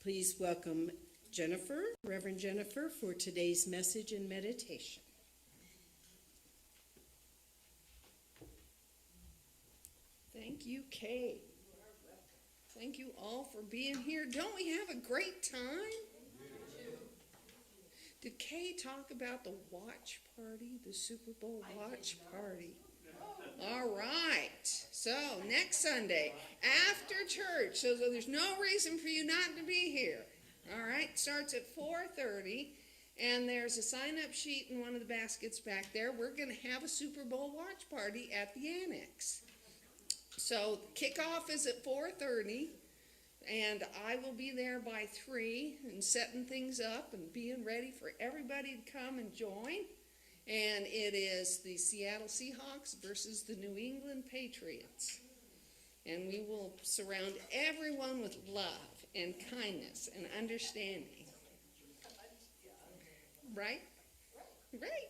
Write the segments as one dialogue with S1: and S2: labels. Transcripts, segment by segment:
S1: Please welcome Jennifer, Reverend Jennifer, for today's message and meditation.
S2: Thank you, Kay. Thank you all for being here. Don't we have a great time? Did Kay talk about the watch party, the Super Bowl watch party? All right. So next Sunday after church, so there's no reason for you not to be here. All right. Starts at 4:30, and there's a sign-up sheet in one of the baskets back there. We're going to have a Super Bowl watch party at the annex. So kickoff is at 4:30, and I will be there by 3 and setting things up and being ready for everybody to come and join. And it is the Seattle Seahawks versus the New England Patriots. And we will surround everyone with love and kindness and understanding. Right? Right.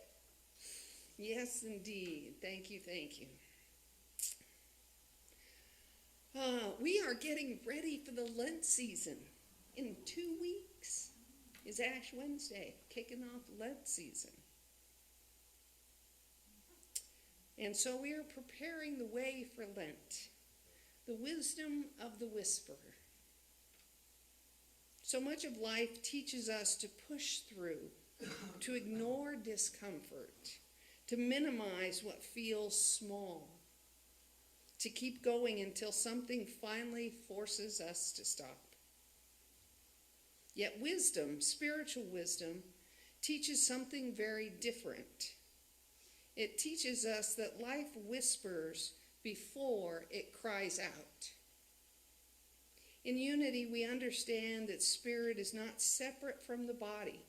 S2: Yes, indeed. Thank you, thank you. We are getting ready for the Lent season. In 2 weeks is Ash Wednesday, kicking off Lent season. And so we are preparing the way for Lent, the wisdom of the whisperer. So much of life teaches us to push through, to ignore discomfort, to minimize what feels small, to keep going until something finally forces us to stop. Yet wisdom, spiritual wisdom, teaches something very different. It teaches us that life whispers before it cries out. In unity, we understand that spirit is not separate from the body,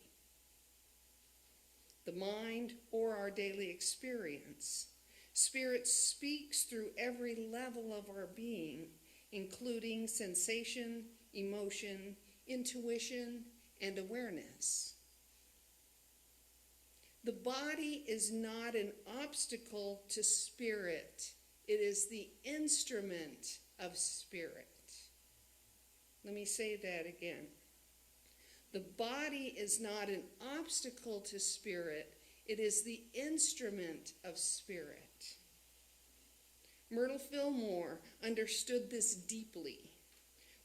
S2: the mind, or our daily experience. Spirit speaks through every level of our being, including sensation, emotion, intuition, and awareness. The body is not an obstacle to spirit. It is the instrument of spirit. Let me say that again. The body is not an obstacle to spirit. It is the instrument of spirit. Myrtle Fillmore understood this deeply.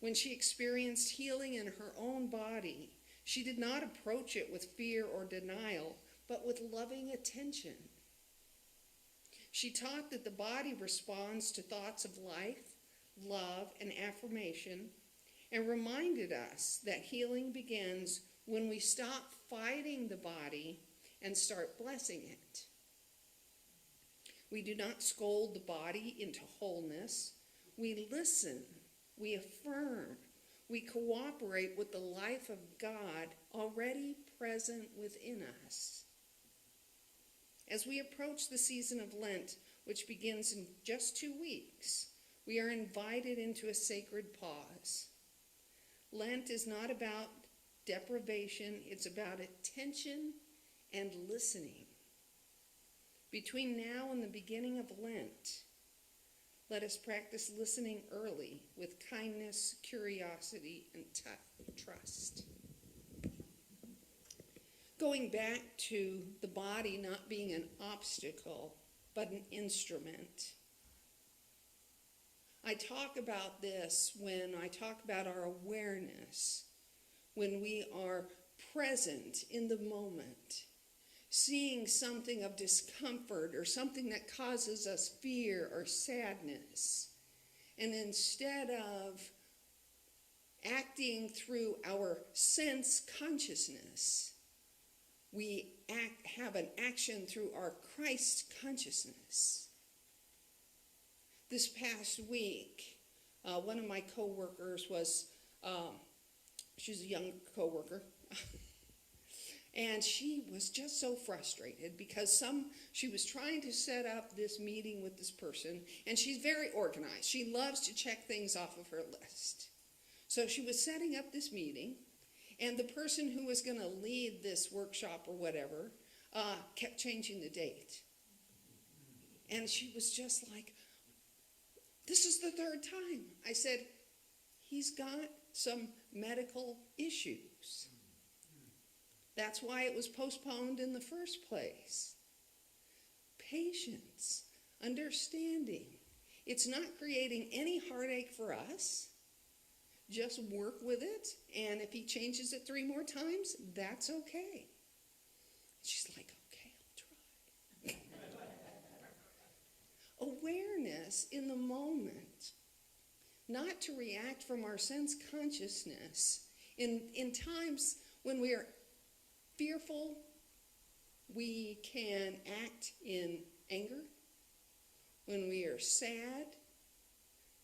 S2: When she experienced healing in her own body, she did not approach it with fear or denial, but with loving attention. She taught that the body responds to thoughts of life, love, and affirmation, and reminded us that healing begins when we stop fighting the body and start blessing it. We do not scold the body into wholeness. We listen, we affirm, we cooperate with the life of God already present within us. As we approach the season of Lent, which begins in just 2 weeks, we are invited into a sacred pause. Lent is not about deprivation, it's about attention and listening. Between now and the beginning of Lent, let us practice listening early with kindness, curiosity, and trust. Going back to the body not being an obstacle, but an instrument. I talk about this when I talk about our awareness, when we are present in the moment, seeing something of discomfort or something that causes us fear or sadness. And instead of acting through our sense consciousness, we have an action through our Christ consciousness. This past week, one of my coworkers was, she's a young coworker, and she was just so frustrated because she was trying to set up this meeting with this person, and she's very organized. She loves to check things off of her list. So she was setting up this meeting, and the person who was going to lead this workshop or whatever kept changing the date. And she was just like, this is the third time. I said, he's got some medical issues. That's why it was postponed in the first place. Patience, understanding. It's not creating any heartache for us. Just work with it, and if he changes it 3 more times, that's okay. She's like, okay, I'll try. Awareness in the moment, not to react from our sense consciousness. In times when we are fearful, we can act in anger. When we are sad,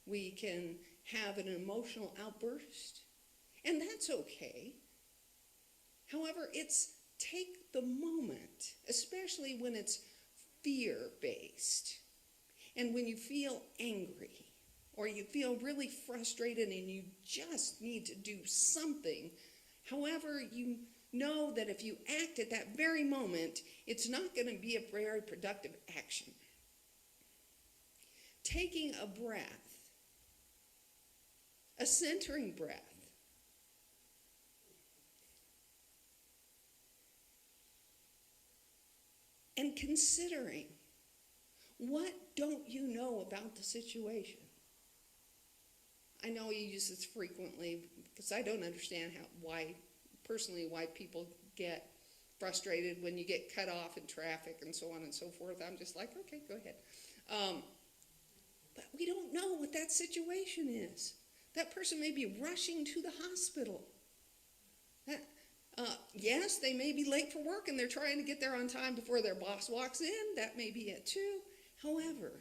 S2: we can have an emotional outburst, and that's okay. However, it's take the moment, especially when it's fear-based, and when you feel angry, or you feel really frustrated and you just need to do something. However, you know that if you act at that very moment, it's not going to be a very productive action. Taking a breath, a centering breath, and considering, what don't you know about the situation? I know you use this frequently because I don't understand why people get frustrated when you get cut off in traffic and so on and so forth. I'm just like, okay, go ahead. But we don't know what that situation is. That person may be rushing to the hospital. Yes, they may be late for work and they're trying to get there on time before their boss walks in. That may be it too. However,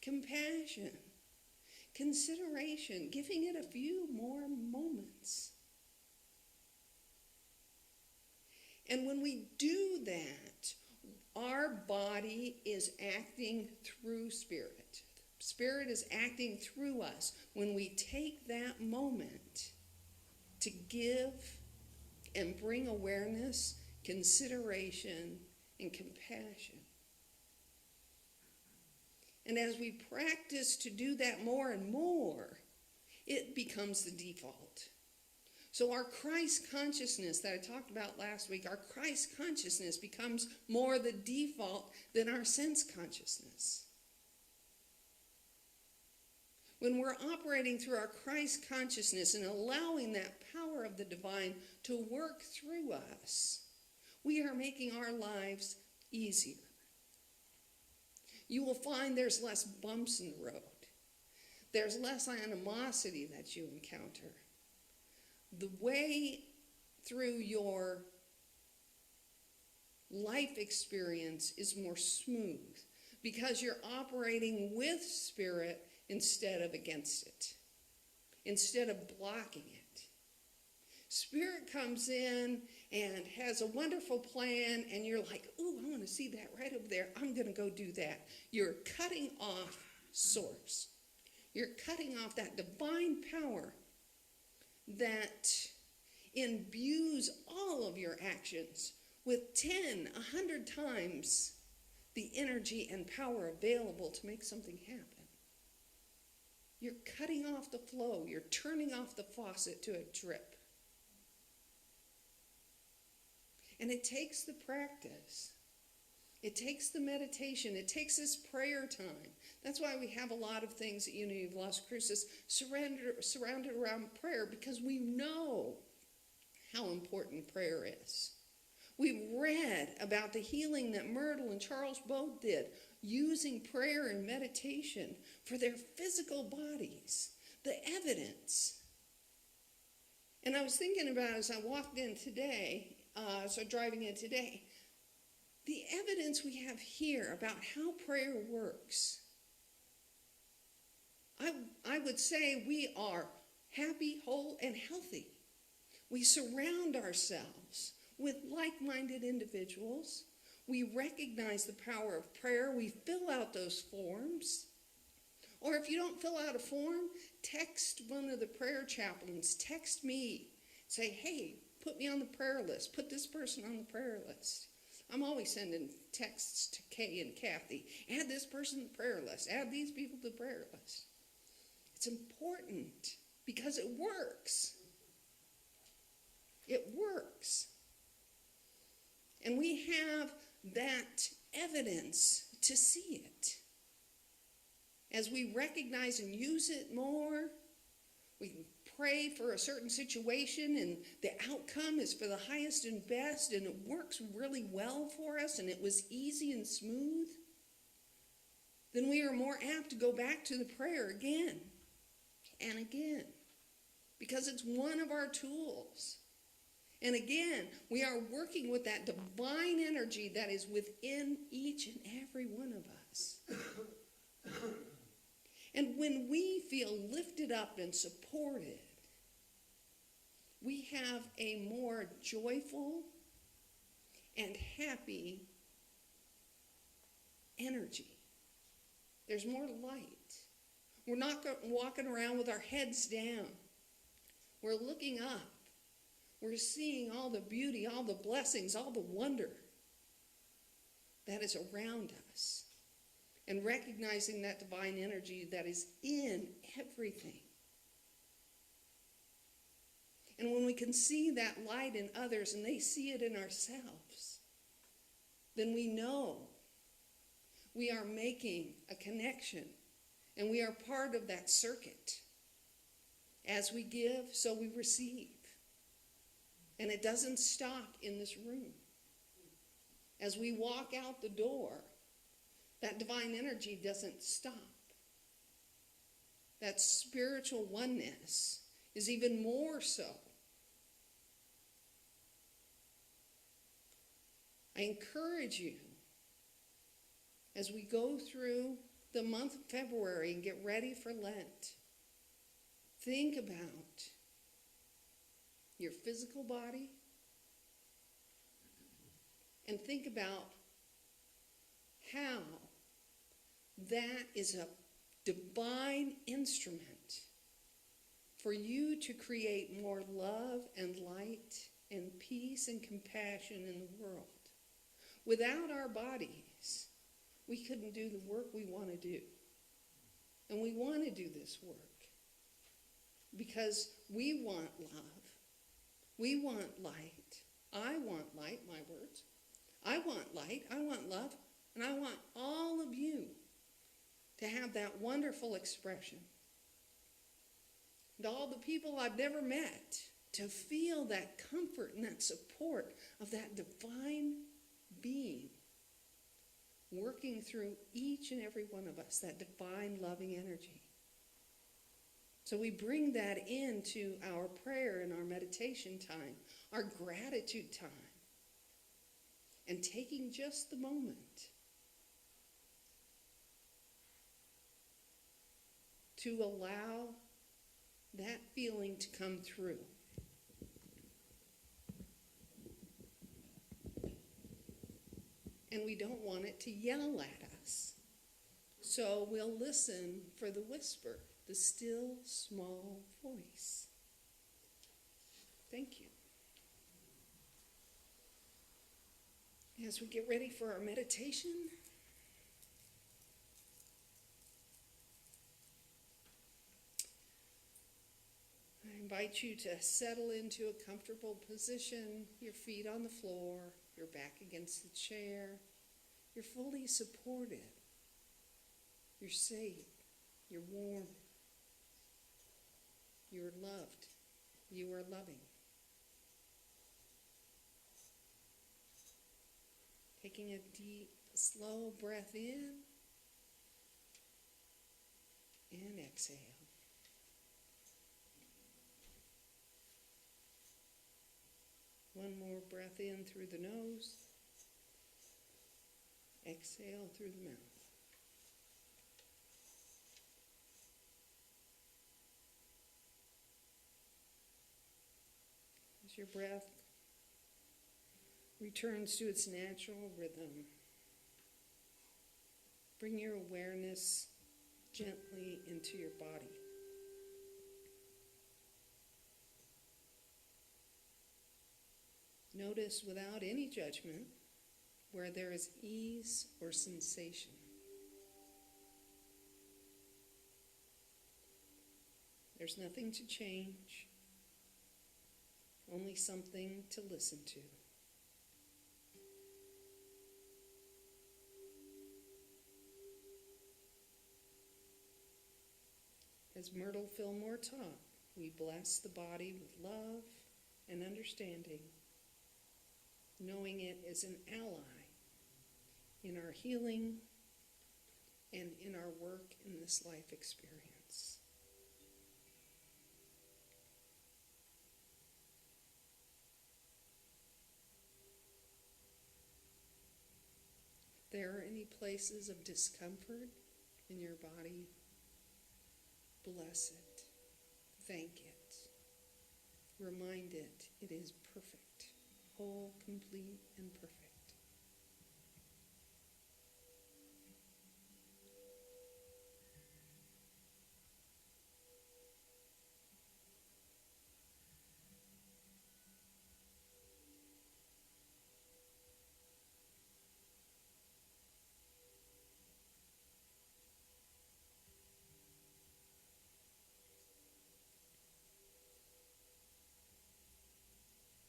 S2: compassion, consideration, giving it a few more moments. And when we do that, our body is acting through spirit. Spirit is acting through us when we take that moment to give and bring awareness, consideration, and compassion. And as we practice to do that more and more, it becomes the default. So our Christ consciousness that I talked about last week, our Christ consciousness becomes more the default than our sense consciousness. When we're operating through our Christ consciousness and allowing that power of the divine to work through us, we are making our lives easier. You will find there's less bumps in the road. There's less animosity that you encounter. The way through your life experience is more smooth because you're operating with spirit instead of against it, instead of blocking it. Spirit comes in and has a wonderful plan, and you're like, ooh, I want to see that right over there. I'm going to go do that. You're cutting off source. You're cutting off that divine power that imbues all of your actions with 10, 100 times the energy and power available to make something happen. You're cutting off the flow. You're turning off the faucet to a drip. And it takes the practice. It takes the meditation. It takes this prayer time. That's why we have a lot of things at Unity of Lost Cruces surrounded around prayer, because we know how important prayer is. We've read about the healing that Myrtle and Charles both did using prayer and meditation for their physical bodies. The evidence. And I was thinking about it as I walked in today, driving in today, the evidence we have here about how prayer works. I would say we are happy, whole, and healthy. We surround ourselves with like-minded individuals. We recognize the power of prayer. We fill out those forms. Or if you don't fill out a form, text one of the prayer chaplains. Text me. Say, hey, put me on the prayer list. Put this person on the prayer list. I'm always sending texts to Kay and Kathy. Add this person to the prayer list. Add these people to the prayer list. It's important because it works. It works. And we have that evidence to see it. As we recognize and use it more, we can pray for a certain situation and the outcome is for the highest and best and it works really well for us and it was easy and smooth, then we are more apt to go back to the prayer again and again because it's one of our tools. And again, we are working with that divine energy that is within each and every one of us. And when we feel lifted up and supported, we have a more joyful and happy energy. There's more light. We're not walking around with our heads down. We're looking up. We're seeing all the beauty, all the blessings, all the wonder that is around us. And recognizing that divine energy that is in everything. And when we can see that light in others and they see it in ourselves, then we know we are making a connection and we are part of that circuit. As we give, so we receive. And it doesn't stop in this room. As we walk out the door, that divine energy doesn't stop. That spiritual oneness is even more so. I encourage you, as we go through the month of February and get ready for Lent, think about your physical body and think about how that is a divine instrument for you to create more love and light and peace and compassion in the world. Without our bodies, we couldn't do the work we want to do. And we want to do this work because we want love. We want light. I want light, my words. I want light. I want love. And I want all of you to have that wonderful expression. And all the people I've never met to feel that comfort and that support of that divine being working through each and every one of us, that divine loving energy. So we bring that into our prayer and our meditation time, our gratitude time, and taking just the moment to allow that feeling to come through. And we don't want it to yell at us. So we'll listen for the whisper, the still, small voice. Thank you. As we get ready for our meditation, I invite you to settle into a comfortable position, your feet on the floor, your back against the chair. You're fully supported. You're safe. You're warm. You're loved. You are loving. Taking a deep, slow breath in and exhale. One more breath in through the nose. Exhale through the mouth. As your breath returns to its natural rhythm, bring your awareness gently into your body. Notice without any judgment where there is ease or sensation. There's nothing to change, only something to listen to. As Myrtle Fillmore taught, we bless the body with love and understanding, knowing it is an ally in our healing and in our work in this life experience. If there are any places of discomfort in your body, bless it, thank it, remind it is perfect, whole, complete, and perfect.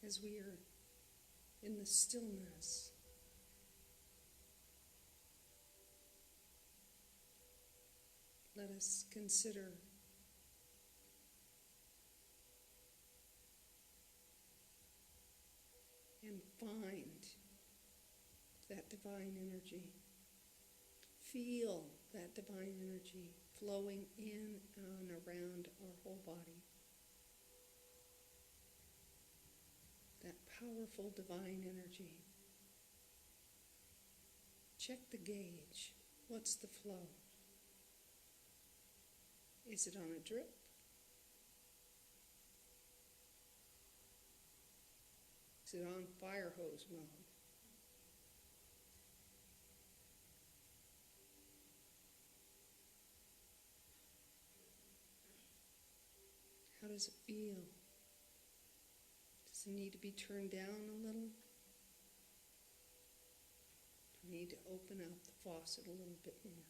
S2: As we are in the stillness, let us consider and find that divine energy. Feel that divine energy flowing in and around our whole body. That powerful divine energy. Check the gauge. What's the flow? Is it on a drip? Is it on fire hose mode? How does it feel? Does it need to be turned down a little? Do we need to open up the faucet a little bit more?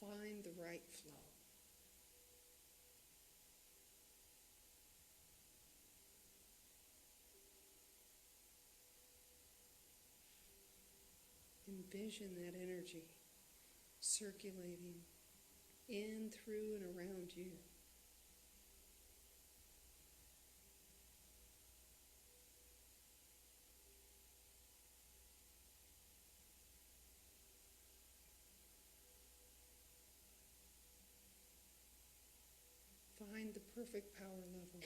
S2: Find the right flow. Envision that energy circulating in, through, and around you. Find the perfect power level.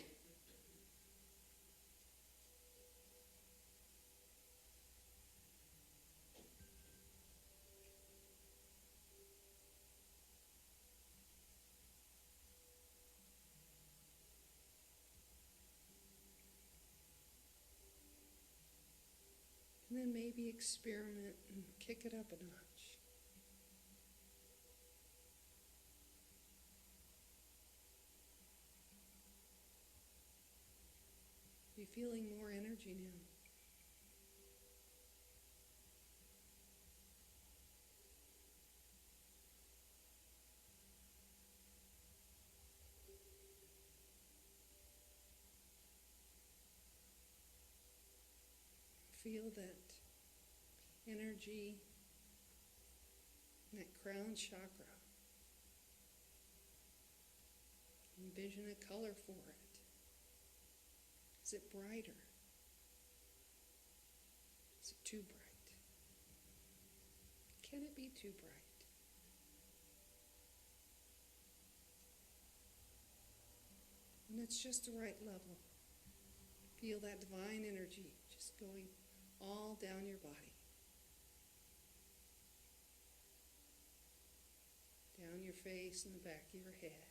S2: And then maybe experiment and kick it up a notch. You're feeling more energy now. Feel that energy in that crown chakra. Envision a color for it. Is it brighter? Is it too bright? Can it be too bright? And it's just the right level. Feel that divine energy just going all down your body. Down your face and the back of your head.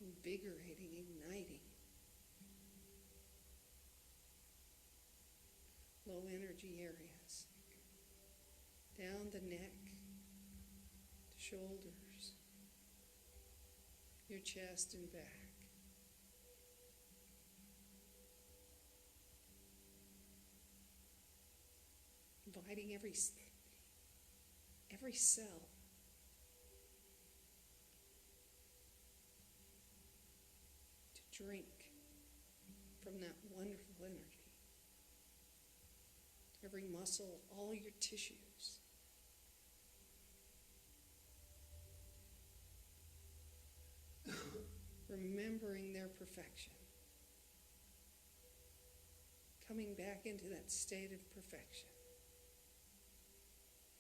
S2: Invigorating, igniting. Low energy areas. Down the neck, the shoulders, your chest and back. Inviting every cell. To drink from that wonderful energy. Every muscle, all your tissues. Remembering their perfection. Coming back into that state of perfection.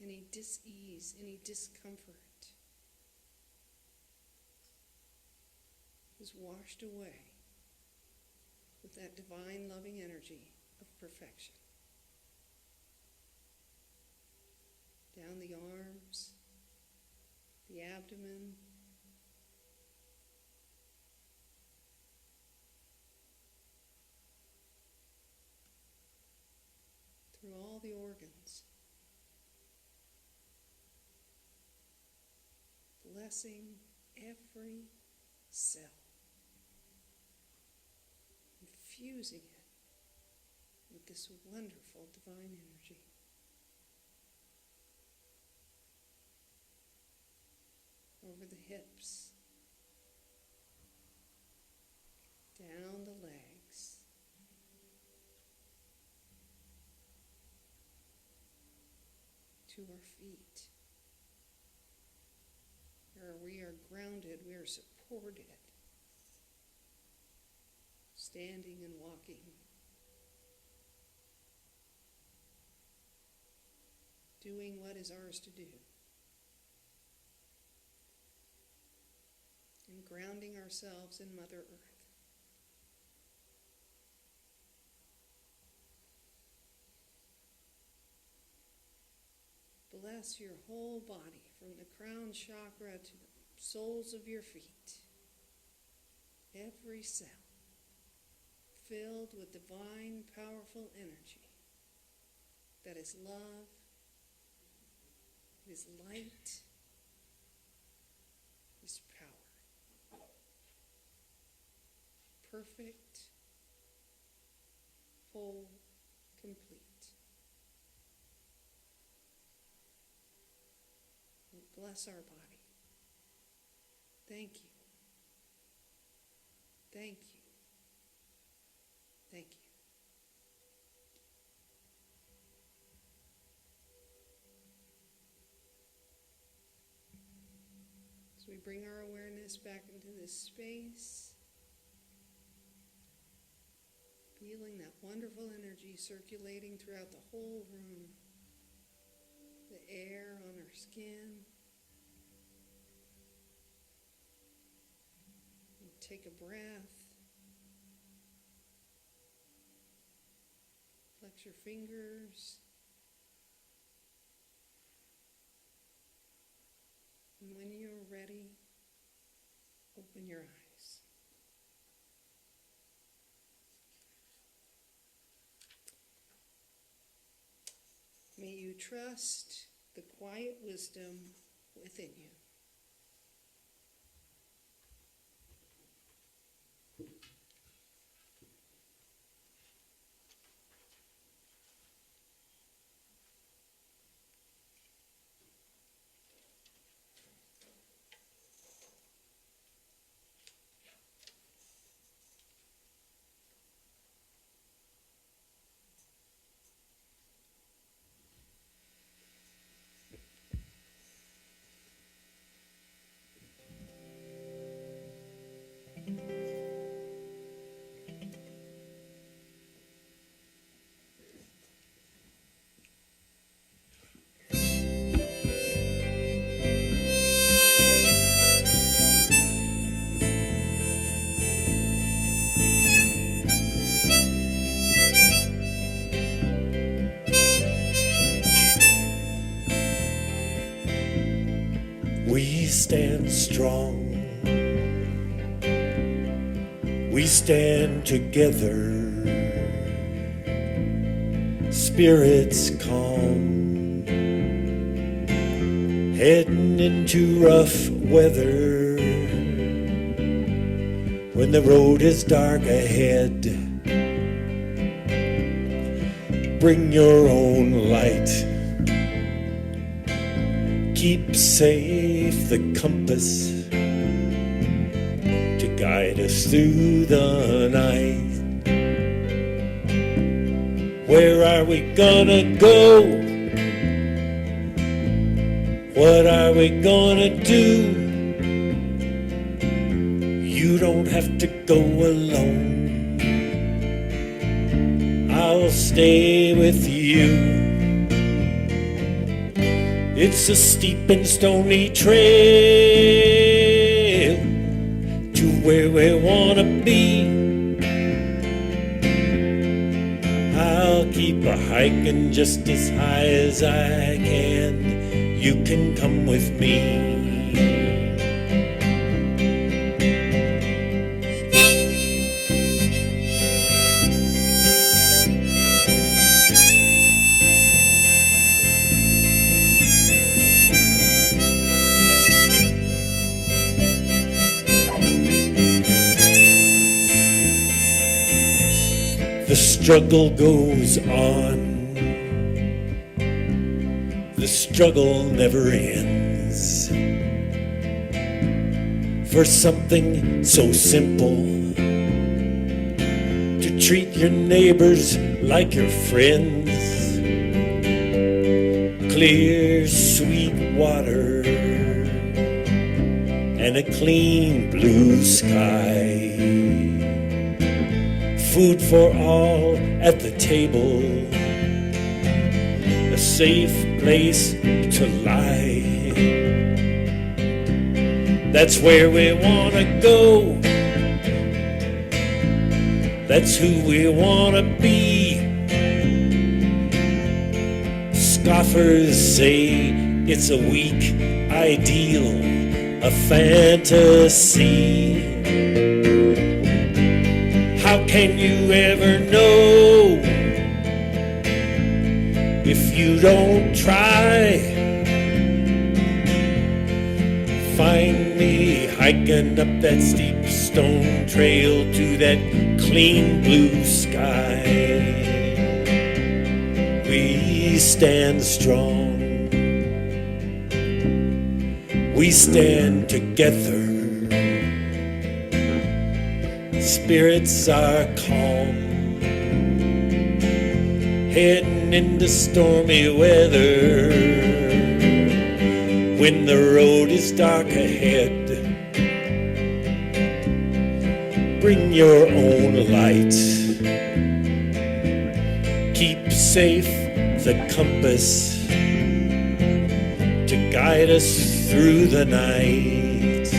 S2: Any dis-ease, any discomfort is washed away with that divine loving energy of perfection. Down the arms, the abdomen, through all the organs, blessing every cell, infusing it with this wonderful divine energy. Over the hips, down the legs, to our feet, where we are grounded, we are supported, standing and walking. Doing what is ours to do. And grounding ourselves in Mother Earth. Bless your whole body, from the crown chakra to the soles of your feet. Every cell filled with divine, powerful energy that is love, is light, is power. Perfect, whole, complete. And bless our body. Thank you. Thank you. Thank you. As we bring our awareness back into this space, feeling that wonderful energy circulating throughout the whole room, the air on our skin. And take a breath. Flex your fingers. And when you're ready, open your eyes. May you trust the quiet wisdom within you.
S3: We stand strong, we stand together, spirits calm, heading into rough weather. When the road is dark ahead, bring your own light. keep safe the compass to guide us through the night. Where are we gonna go? What are we gonna do? You don't have to go alone. I'll stay with you. It's a steep and stony trail to where we wanna be. I'll keep a hiking just as high as I can. You can come with me. The struggle goes on. The struggle never ends. For something so simple, to treat your neighbors like your friends. Clear, sweet water and a clean blue sky. Food for all at the table, a safe place to lie. That's where we wanna go. That's who we wanna be. Scoffers say it's a weak ideal, a fantasy. How can you ever know if you don't try? Find me hiking up that steep stone trail to that clean blue sky. We stand strong. We stand together. Spirits are calm, heading into stormy weather. When the road is dark ahead, bring your own light. Keep safe the compass to guide us through the night.